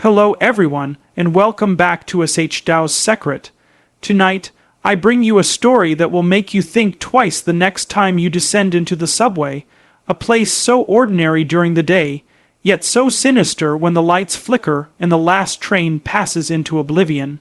Hello everyone, and welcome back to Shdows Secrit. Tonight, I bring you a story that will make you think twice the next time you descend into the subway, a place so ordinary during the day, yet so sinister when the lights flicker and the last train passes into oblivion.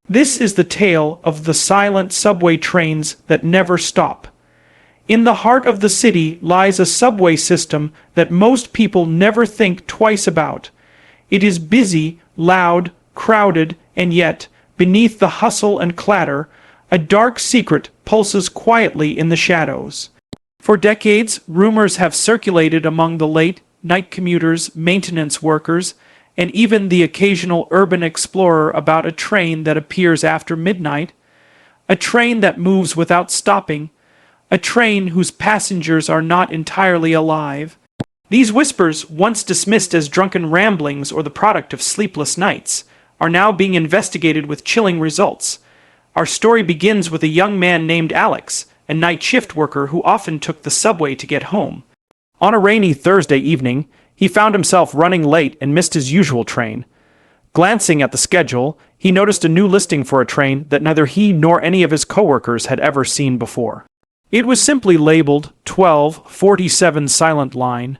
This is the tale of the silent subway trains that never stop. In the heart of the city lies a subway system that most people never think twice about. It is busy, loud, crowded, and yet, beneath the hustle and clatter, a dark secret pulses quietly in the shadows. For decades, rumors have circulated among the late-night commuters, maintenance workers, and even the occasional urban explorer about a train that appears after midnight, a train that moves without stopping, a train whose passengers are not entirely alive. These whispers, once dismissed as drunken ramblings or the product of sleepless nights, are now being investigated with chilling results. Our story begins with a young man named Alex, a night shift worker who often took the subway to get home. On a rainy Thursday evening, he found himself running late and missed his usual train. Glancing at the schedule, he noticed a new listing for a train that neither he nor any of his coworkers had ever seen before. It was simply labeled 12:47 Silent Line.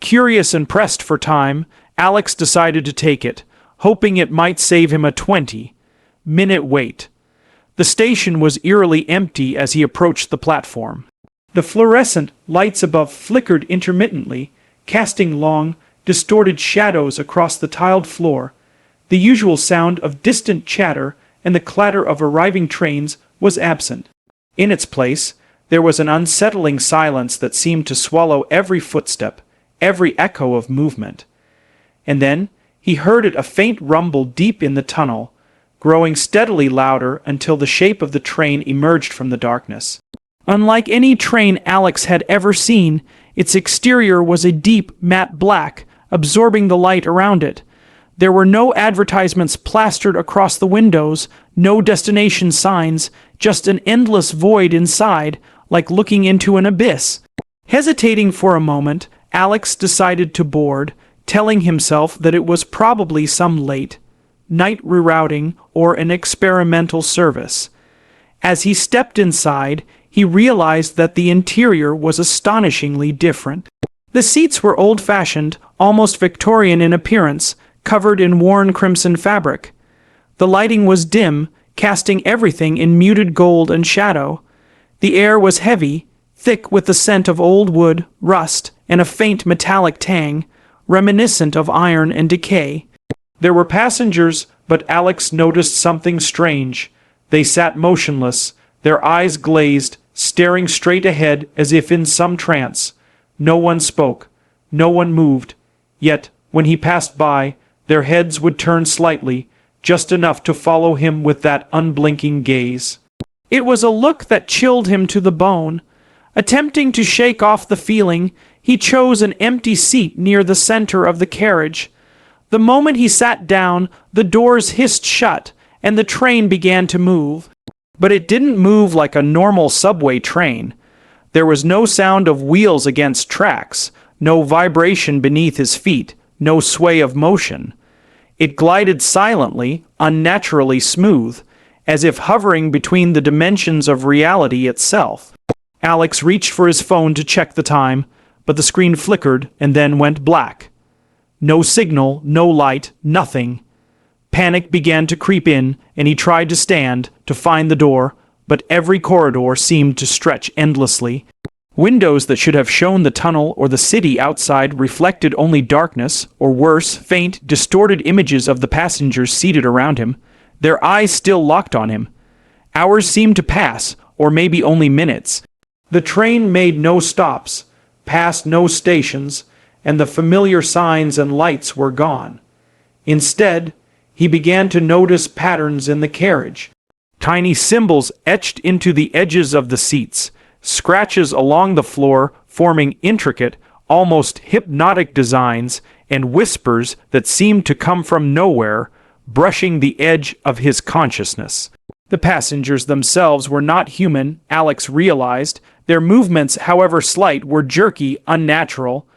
Curious and pressed for time, Alex decided to take it, hoping it might save him a 20-minute wait. The station was eerily empty as he approached the platform. The fluorescent lights above flickered intermittently, casting long, distorted shadows across the tiled floor. The usual sound of distant chatter and the clatter of arriving trains was absent. In its place, there was an unsettling silence that seemed to swallow every footstep, every echo of movement. And then he heard a faint rumble deep in the tunnel, growing steadily louder until the shape of the train emerged from the darkness. Unlike any train Alex had ever seen, its exterior was a deep, matte black, absorbing the light around it. There were no advertisements plastered across the windows, no destination signs, just an endless void inside, like looking into an abyss. Hesitating for a moment, Alex decided to board, telling himself that it was probably some late-night rerouting or an experimental service. As he stepped inside, he realized that the interior was astonishingly different. The seats were old-fashioned, almost Victorian in appearance, covered in worn crimson fabric. The lighting was dim, casting everything in muted gold and shadow. The air was heavy, thick with the scent of old wood, rust, and a faint metallic tang, reminiscent of iron and decay. There were passengers, but Alex noticed something strange. They sat motionless, their eyes glazed, staring straight ahead as if in some trance. No one spoke, no one moved, yet, when he passed by, their heads would turn slightly, just enough to follow him with that unblinking gaze. It was a look that chilled him to the bone. Attempting to shake off the feeling, he chose an empty seat near the center of the carriage. The moment he sat down, the doors hissed shut, and the train began to move. But it didn't move like a normal subway train. There was no sound of wheels against tracks, no vibration beneath his feet, no sway of motion. It glided silently, unnaturally smooth, as if hovering between the dimensions of reality itself. Alex reached for his phone to check the time, but the screen flickered and then went black. No signal, no light, nothing. Panic began to creep in, and he tried to stand, to find the door, but every corridor seemed to stretch endlessly. Windows that should have shown the tunnel or the city outside reflected only darkness, or worse, faint, distorted images of the passengers seated around him, their eyes still locked on him. Hours seemed to pass, or maybe only minutes. The train made no stops, passed no stations, and the familiar signs and lights were gone. Instead, he began to notice patterns in the carriage. Tiny symbols etched into the edges of the seats, scratches along the floor forming intricate, almost hypnotic designs, and whispers that seemed to come from nowhere, brushing the edge of his consciousness. The passengers themselves were not human, Alex realized. Their movements, however slight, were jerky, unnatural.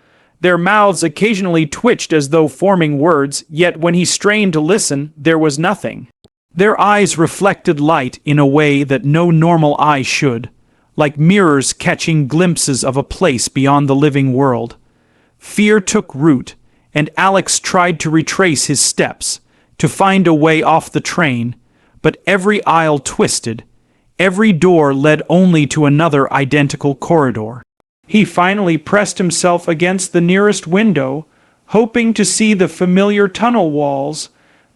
Their mouths occasionally twitched as though forming words, yet when he strained to listen, there was nothing. Their eyes reflected light in a way that no normal eye should, like mirrors catching glimpses of a place beyond the living world. Fear took root, and Alex tried to retrace his steps, to find a way off the train, but every aisle twisted, every door led only to another identical corridor. He finally pressed himself against the nearest window, hoping to see the familiar tunnel walls,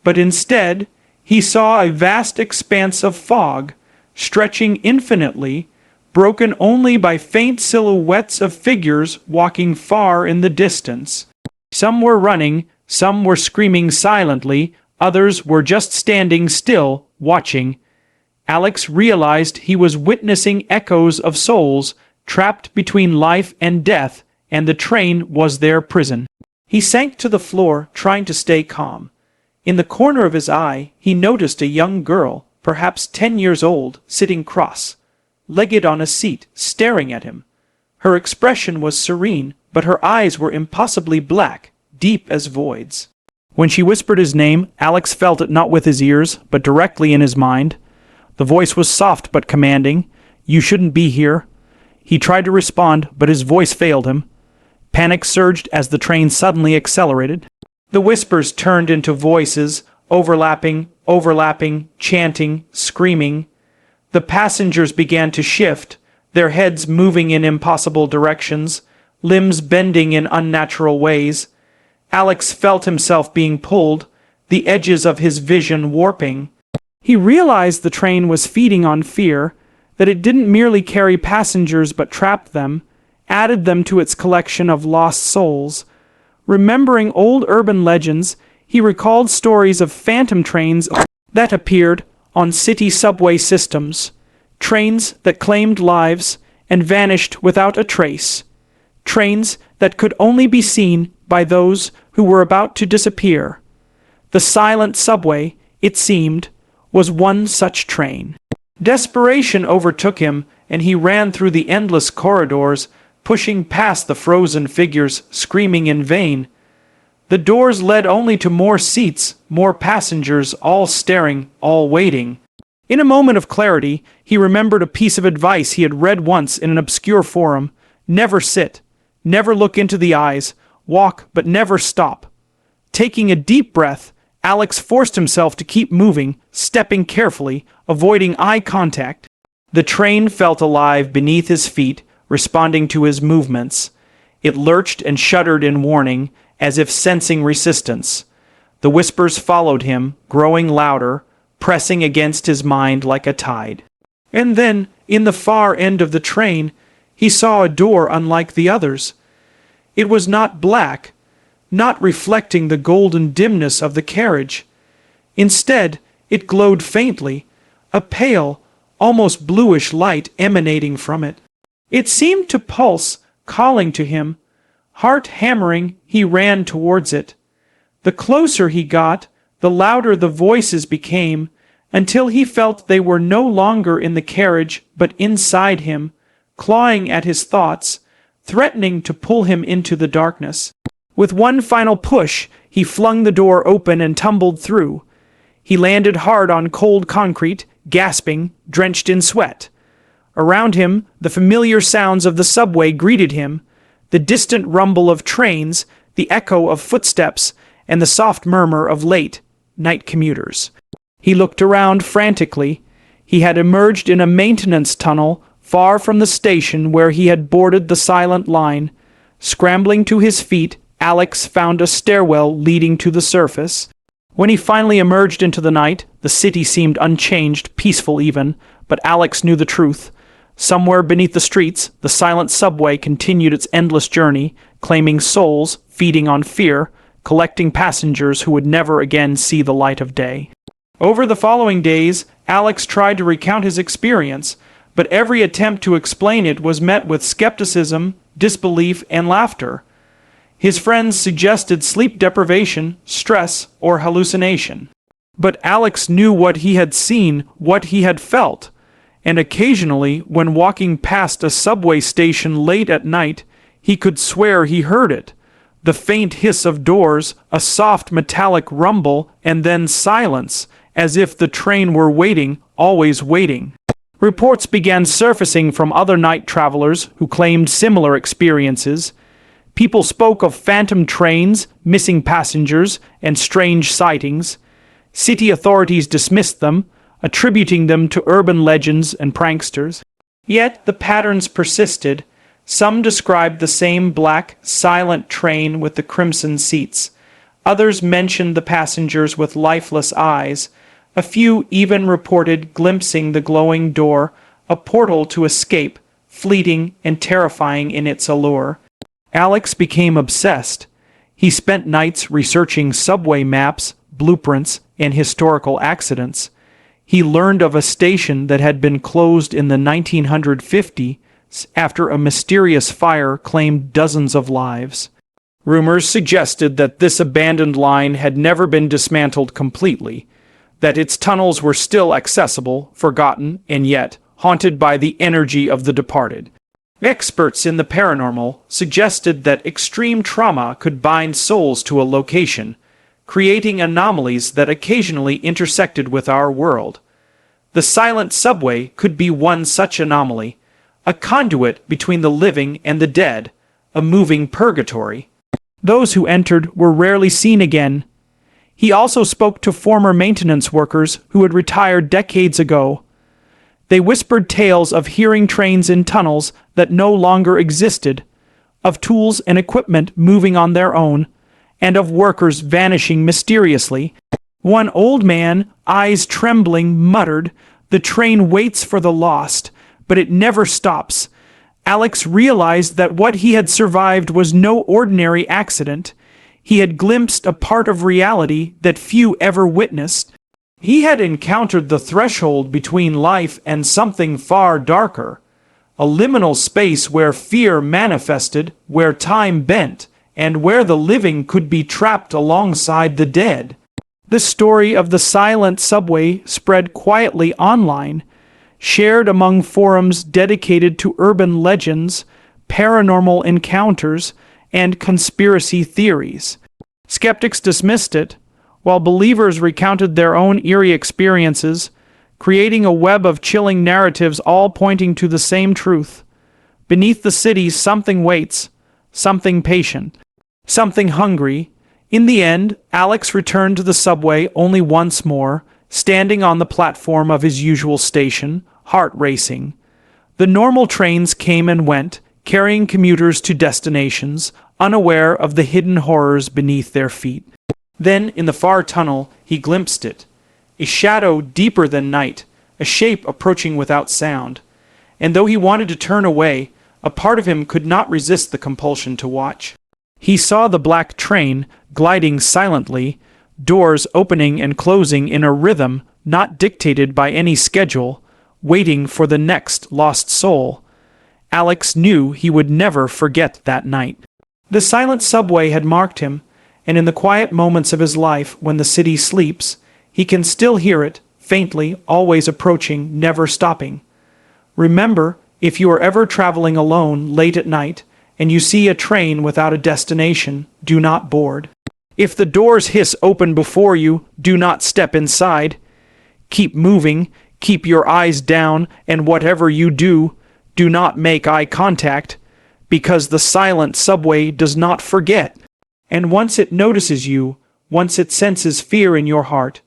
but instead he saw a vast expanse of fog, stretching infinitely, broken only by faint silhouettes of figures walking far in the distance. Some were running, some were screaming silently, others were just standing still, watching. Alex realized he was witnessing echoes of souls trapped between life and death, and the train was their prison. He sank to the floor, trying to stay calm. In the corner of his eye, he noticed a young girl, perhaps 10 years old, sitting cross-legged on a seat, staring at him. Her expression was serene, but her eyes were impossibly black, deep as voids. When she whispered his name, Alex felt it not with his ears, but directly in his mind. The voice was soft but commanding. "You shouldn't be here." He tried to respond, but his voice failed him. Panic surged as the train suddenly accelerated. The whispers turned into voices, overlapping, chanting, screaming. The passengers began to shift, their heads moving in impossible directions, limbs bending in unnatural ways. Alex felt himself being pulled, the edges of his vision warping. He realized the train was feeding on fear, that it didn't merely carry passengers but trapped them, added them to its collection of lost souls. Remembering old urban legends, he recalled stories of phantom trains that appeared on city subway systems, trains that claimed lives and vanished without a trace, trains that could only be seen by those who were about to disappear. The silent subway, it seemed, was one such train. Desperation overtook him, and he ran through the endless corridors, pushing past the frozen figures, screaming in vain. The doors led only to more seats, more passengers, all staring, all waiting. In a moment of clarity, he remembered a piece of advice he had read once in an obscure forum. Never sit, never look into the eyes, walk but never stop. Taking a deep breath, Alex forced himself to keep moving, stepping carefully, avoiding eye contact. The train felt alive beneath his feet, responding to his movements. It lurched and shuddered in warning, as if sensing resistance. The whispers followed him, growing louder, pressing against his mind like a tide. And then, in the far end of the train, he saw a door unlike the others. It was not black, not reflecting the golden dimness of the carriage. Instead, it glowed faintly, a pale, almost bluish light emanating from it. It seemed to pulse, calling to him. Heart hammering, he ran towards it. The closer he got, the louder the voices became, until he felt they were no longer in the carriage but inside him, clawing at his thoughts, threatening to pull him into the darkness. With one final push, he flung the door open and tumbled through. He landed hard on cold concrete, gasping, drenched in sweat. Around him, the familiar sounds of the subway greeted him, the distant rumble of trains, the echo of footsteps, and the soft murmur of late night commuters. He looked around frantically. He had emerged in a maintenance tunnel far from the station where he had boarded the silent line. Scrambling to his feet, Alex found a stairwell leading to the surface. When he finally emerged into the night, the city seemed unchanged, peaceful even, but Alex knew the truth. Somewhere beneath the streets, the silent subway continued its endless journey, claiming souls, feeding on fear, collecting passengers who would never again see the light of day. Over the following days, Alex tried to recount his experience, but every attempt to explain it was met with skepticism, disbelief, and laughter. His friends suggested sleep deprivation, stress, or hallucination. But Alex knew what he had seen, what he had felt, and occasionally, when walking past a subway station late at night, he could swear he heard it, The faint hiss of doors, a soft metallic rumble, and then silence, as if the train were waiting, always waiting. Reports began surfacing from other night travelers who claimed similar experiences. People spoke of phantom trains, missing passengers, and strange sightings. City authorities dismissed them, attributing them to urban legends and pranksters. Yet the patterns persisted. Some described the same black, silent train with the crimson seats. Others mentioned the passengers with lifeless eyes. A few even reported glimpsing the glowing door, a portal to escape, fleeting and terrifying in its allure. Alex became obsessed. He spent nights researching subway maps, blueprints, and historical accidents. He learned of a station that had been closed in the 1950s after a mysterious fire claimed dozens of lives. Rumors suggested that this abandoned line had never been dismantled completely, that its tunnels were still accessible, forgotten, and yet haunted by the energy of the departed. Experts in the paranormal suggested that extreme trauma could bind souls to a location, creating anomalies that occasionally intersected with our world. The silent subway could be one such anomaly, a conduit between the living and the dead, a moving purgatory. Those who entered were rarely seen again. He also spoke to former maintenance workers who had retired decades ago. They whispered tales of hearing trains in tunnels that no longer existed, of tools and equipment moving on their own, and of workers vanishing mysteriously. One old man, eyes trembling, muttered, "The train waits for the lost, but it never stops." Alex realized that what he had survived was no ordinary accident. He had glimpsed a part of reality that few ever witnessed. He had encountered the threshold between life and something far darker, a liminal space where fear manifested, where time bent, and where the living could be trapped alongside the dead. The story of the silent subway spread quietly online, shared among forums dedicated to urban legends, paranormal encounters, and conspiracy theories. Skeptics dismissed it, while believers recounted their own eerie experiences, creating a web of chilling narratives all pointing to the same truth. Beneath the city, something waits, something patient, something hungry. In the end, Alex returned to the subway only once more, standing on the platform of his usual station, heart racing. The normal trains came and went, carrying commuters to destinations, unaware of the hidden horrors beneath their feet. Then, in the far tunnel, he glimpsed it. A shadow deeper than night, a shape approaching without sound. And though he wanted to turn away, a part of him could not resist the compulsion to watch. He saw the black train gliding silently, doors opening and closing in a rhythm not dictated by any schedule, waiting for the next lost soul. Alex knew he would never forget that night. The silent subway had marked him, and in the quiet moments of his life when the city sleeps, he can still hear it, faintly, always approaching, never stopping. Remember, if you are ever traveling alone late at night, and you see a train without a destination, do not board. If the doors hiss open before you, do not step inside. Keep moving, keep your eyes down, and whatever you do, do not make eye contact, because the silent subway does not forget. And once it notices you, once it senses fear in your heart,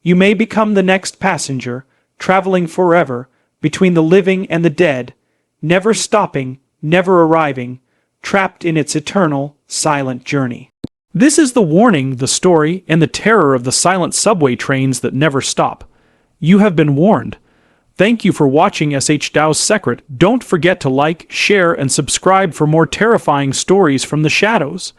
you may become the next passenger, traveling forever, between the living and the dead, never stopping, never arriving, trapped in its eternal, silent journey. This is the warning, the story, and the terror of the silent subway trains that never stop. You have been warned. Thank you for watching Shdows Secrit. Don't forget to like, share, and subscribe for more terrifying stories from the shadows.